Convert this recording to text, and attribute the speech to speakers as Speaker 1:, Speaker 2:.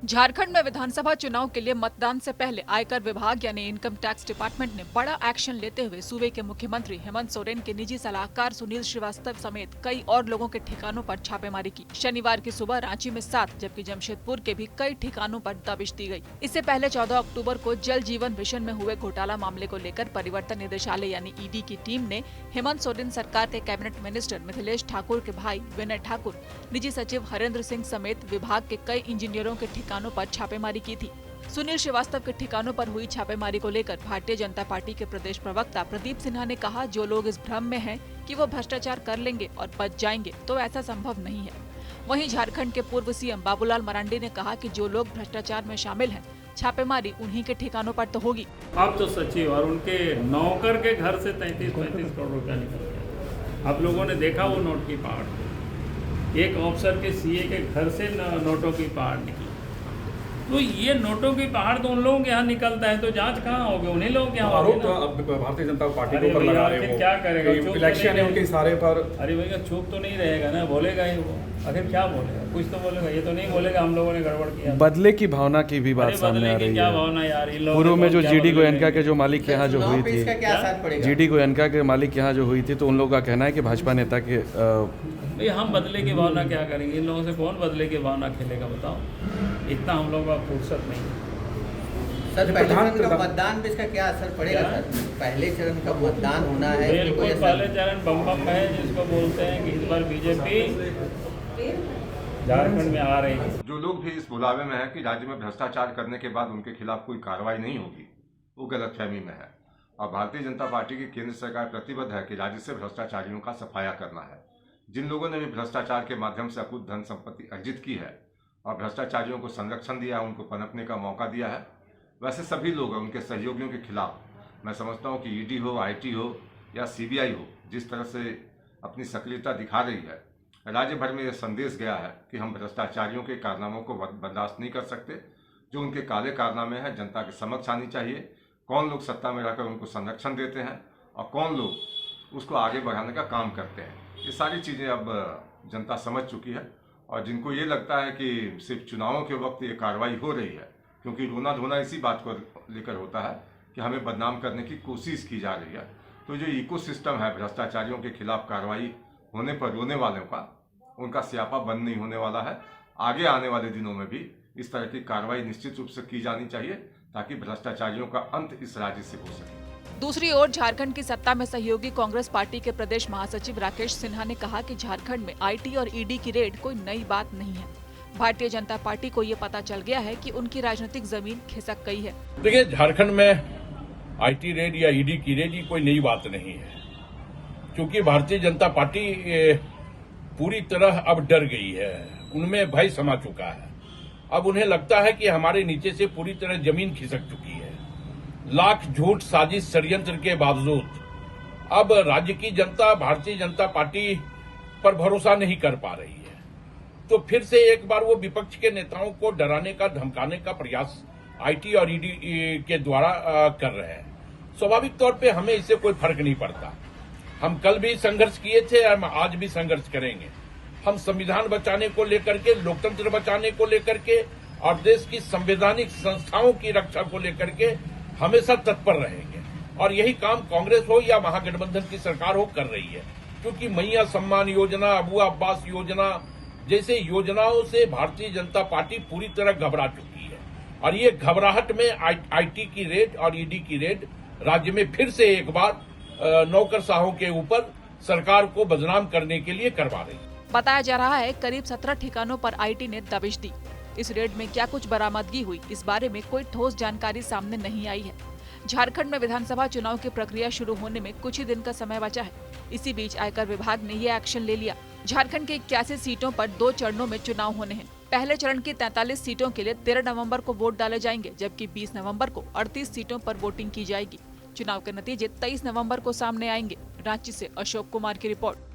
Speaker 1: झारखंड में विधानसभा चुनाव के लिए मतदान से पहले आयकर विभाग यानी इनकम टैक्स डिपार्टमेंट ने बड़ा एक्शन लेते हुए सूबे के मुख्यमंत्री हेमंत सोरेन के निजी सलाहकार सुनील श्रीवास्तव समेत कई और लोगों के ठिकानों पर छापेमारी की। शनिवार की सुबह रांची में 7 जबकि जमशेदपुर के भी कई ठिकानों पर दबिश दी गई। इससे पहले 14 अक्टूबर को जल जीवन मिशन में हुए घोटाला मामले को लेकर परिवर्तन निदेशालय यानी ईडी की टीम ने हेमंत सोरेन सरकार के कैबिनेट मिनिस्टर मिथिलेश ठाकुर के भाई विनय ठाकुर, निजी सचिव हरेंद्र सिंह समेत विभाग के कई इंजीनियरों के ठिकानों पर छापेमारी की थी। सुनील श्रीवास्तव के ठिकानों पर हुई छापेमारी को लेकर भारतीय जनता पार्टी के प्रदेश प्रवक्ता प्रदीप सिन्हा ने कहा, जो लोग इस भ्रम में हैं कि वो भ्रष्टाचार कर लेंगे और बच जाएंगे, तो ऐसा संभव नहीं है। वहीं झारखंड के पूर्व सीएम बाबूलाल मरांडी ने कहा कि जो लोग भ्रष्टाचार में शामिल हैं, छापेमारी उन्हीं के ठिकानों पर तो होगी।
Speaker 2: अब तो सचिव और उनके नौकर के घर से 33-35 करोड़ रुपया निकल गया। आप लोगों ने देखा वो नोट की पहाड़, एक ऑफिसर के सीए के घर से नोटों की पहाड़ निकली। तो ये नोटों की पहाड़ तो उन लोगों के यहाँ निकलता है, तो जांच कहाँ होगी? उन्हीं लोगों के यहाँ
Speaker 3: आरोप तो अब भारतीय जनता पार्टी के ऊपर लगा रहे हो।
Speaker 2: क्या करेगा?
Speaker 3: इलेक्शन है उनके इशारे पर।
Speaker 2: अरे भैया चुप तो नहीं रहेगा ना, बोलेगा ही वो। आखिर क्या बोलेगा? कुछ तो बोलेगा। ये तो नहीं बोलेगा हम लोगों ने गड़बड़ किया।
Speaker 4: बदले की भावना की भी बात सामने आ रही है।
Speaker 2: क्या भावना यार?
Speaker 4: पूर्व में जो जीडी गोयनका के जो मालिक यहाँ जो हुई थी, जीडी गोयनका के मालिक यहाँ जो हुई थी, तो उन लोगों का कहना है कि भाजपा नेता के
Speaker 2: भाई हम बदले की भावना क्या करेंगे? इन लोगों से कौन बदले की भावना खेलेगा बताओ? इतना हम लोगों का फुर्सत नहीं।
Speaker 5: सर, पहले चरण का मतदान पे इसका क्या असर पड़ेगा सर? पहले चरण का मतदान होना है,
Speaker 2: बिल्कुल पहले चरण बम बम है, जिसको बोलते हैं कि इस बार बीजेपी झारखंड में आ रही है।
Speaker 6: जो लोग भी इस बुलावे में है कि राज्य में भ्रष्टाचार करने के बाद उनके खिलाफ कोई कार्रवाई नहीं होगी, वो गलतफहमी में है। और भारतीय जनता पार्टी की केंद्र सरकार प्रतिबद्ध है कि राज्य से भ्रष्टाचारियों का सफाया करना है। जिन लोगों ने भी भ्रष्टाचार के माध्यम से अकूत धन संपत्ति अर्जित की है और भ्रष्टाचारियों को संरक्षण दिया, उनको पनपने का मौका दिया है, वैसे सभी लोग उनके सहयोगियों के खिलाफ मैं समझता हूं कि ईडी हो, आईटी हो या सीबीआई हो, जिस तरह से अपनी सक्रियता दिखा रही है, राज्य भर में यह संदेश गया है कि हम भ्रष्टाचारियों के कारनामों को बर्दाश्त नहीं कर सकते। जो उनके काले कारनामे हैं जनता के समक्ष आनी चाहिए। कौन लोग सत्ता में रहकर उनको संरक्षण देते हैं और कौन लोग उसको आगे बढ़ाने का काम करते हैं, ये सारी चीज़ें अब जनता समझ चुकी है। और जिनको ये लगता है कि सिर्फ चुनावों के वक्त ये कार्रवाई हो रही है, क्योंकि रोना धोना इसी बात को लेकर होता है कि हमें बदनाम करने की कोशिश की जा रही है, तो जो इकोसिस्टम है भ्रष्टाचारियों के खिलाफ कार्रवाई होने पर रोने वालों का, उनका स्यापा बंद नहीं होने वाला है। आगे आने वाले दिनों में भी इस तरह की कार्रवाई निश्चित रूप से की जानी चाहिए, ताकि भ्रष्टाचारियों का अंत इस राज्य से हो सके।
Speaker 1: दूसरी ओर झारखंड की सत्ता में सहयोगी कांग्रेस पार्टी के प्रदेश महासचिव राकेश सिन्हा ने कहा कि झारखंड में आईटी और ईडी की रेड कोई नई बात नहीं है। भारतीय जनता पार्टी को ये पता चल गया है कि उनकी राजनीतिक जमीन खिसक गई है।
Speaker 7: देखिए, झारखंड में आईटी रेड या ईडी की रेड कोई नई बात नहीं है, क्योंकि भारतीय जनता पार्टी पूरी तरह अब डर गई है, उनमें भय समा चुका है। अब उन्हें लगता है कि हमारे नीचे से पूरी तरह जमीन खिसक चुकी है। लाख झूठ साजिश षड्यंत्र के बावजूद अब राज्य की जनता भारतीय जनता पार्टी पर भरोसा नहीं कर पा रही है। तो फिर से एक बार वो विपक्ष के नेताओं को डराने का धमकाने का प्रयास आईटी और ईडी के द्वारा कर रहे हैं। स्वाभाविक तौर पे हमें इससे कोई फर्क नहीं पड़ता। हम कल भी संघर्ष किए थे, हम आज भी संघर्ष करेंगे। हम संविधान बचाने को लेकर के, लोकतंत्र बचाने को लेकर के और देश की संवैधानिक संस्थाओं की रक्षा को लेकर के हमेशा तत्पर रहेंगे। और यही काम कांग्रेस हो या महागठबंधन की सरकार हो कर रही है, क्योंकि मैया सम्मान योजना, अबू अब्बास योजना जैसे योजनाओं से भारतीय जनता पार्टी पूरी तरह घबरा चुकी है। और ये घबराहट में आईटी की रेड और ईडी की रेड राज्य में फिर से एक बार नौकरशाहों के ऊपर सरकार को बदनाम करने के लिए करवा रही है।
Speaker 1: बताया जा रहा है करीब 17 ठिकानों पर आईटी ने दबिश दी। इस रेड में क्या कुछ बरामदगी हुई, इस बारे में कोई ठोस जानकारी सामने नहीं आई है। झारखंड में विधानसभा चुनाव की प्रक्रिया शुरू होने में कुछ ही दिन का समय बचा है। इसी बीच आयकर विभाग ने ये एक्शन ले लिया। झारखंड के 81 सीटों पर 2 चरणों में चुनाव होने हैं। पहले चरण की 43 सीटों के लिए 13 नवंबर को वोट डाले जाएंगे, जबकि 20 नवंबर को 38 सीटों पर वोटिंग की जाएगी। चुनाव के नतीजे 23 नवंबर को सामने आएंगे। रांची से अशोक कुमार की रिपोर्ट।